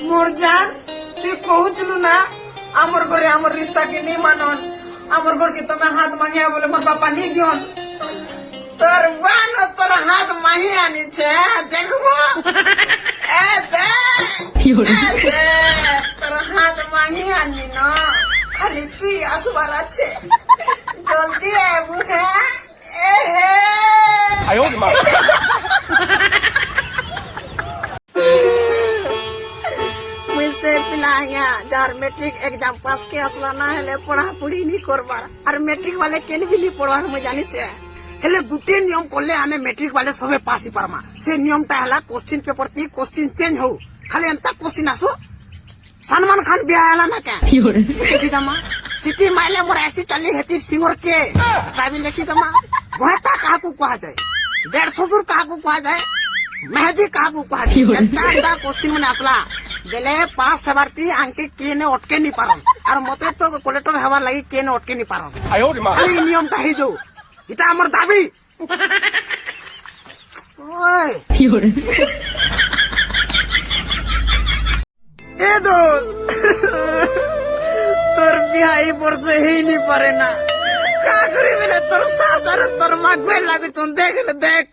মোর জান তুই কহুছিলু না আমার ঘরে আমার রিস্তাকে নেই মানন আমার ঘরকে তুমি হাত মাঙিয়া বলে মোর বাপা নি দিয়ন তোর বান তোর হাত মাহি আনিছে দেখবো এ দেখ তোর হাত মাহি আনি না খালি তুই আসবার আছে জলদি আবু হ্যাঁ এ হে मुझसे पिलाया जार मैट्रिक एग्जाम पास के असला ना हेले पढ़ा पढ़ी नहीं करबार और मैट्रिक वाले केन भी नहीं पढ़वार मुझे जानी छे हेले गुटे नियम करले हमें मैट्रिक वाले सबे पास ही परमा से नियम ता हला क्वेश्चन पेपर ती क्वेश्चन चेंज हो खाली अंता क्वेश्चन आसो सलमान खान बिया हला ना क्या देखी दमा सिटी माइले मोर ऐसी चली हेती सिंगर के प्राइवेट लिखी दमा वहता कहा को कहा जाए 150 कहा को कहा जाए मेहदी कहा को कहा जाए अंता क्वेश्चन में असला बेले 5 सवारती आंके केने अटके नहीं पारन और मते तो कलेक्टर हवार लगी केने अटके नहीं पारन खाली नियम ता ही जो इटा हमर दाबी ओए ए दोस्त তোর বিহাই পড়ছে হেইনি পারে না কা করে বেলে তোর সাস আর তোর মা গয় লাগে চোন দেখ দেখ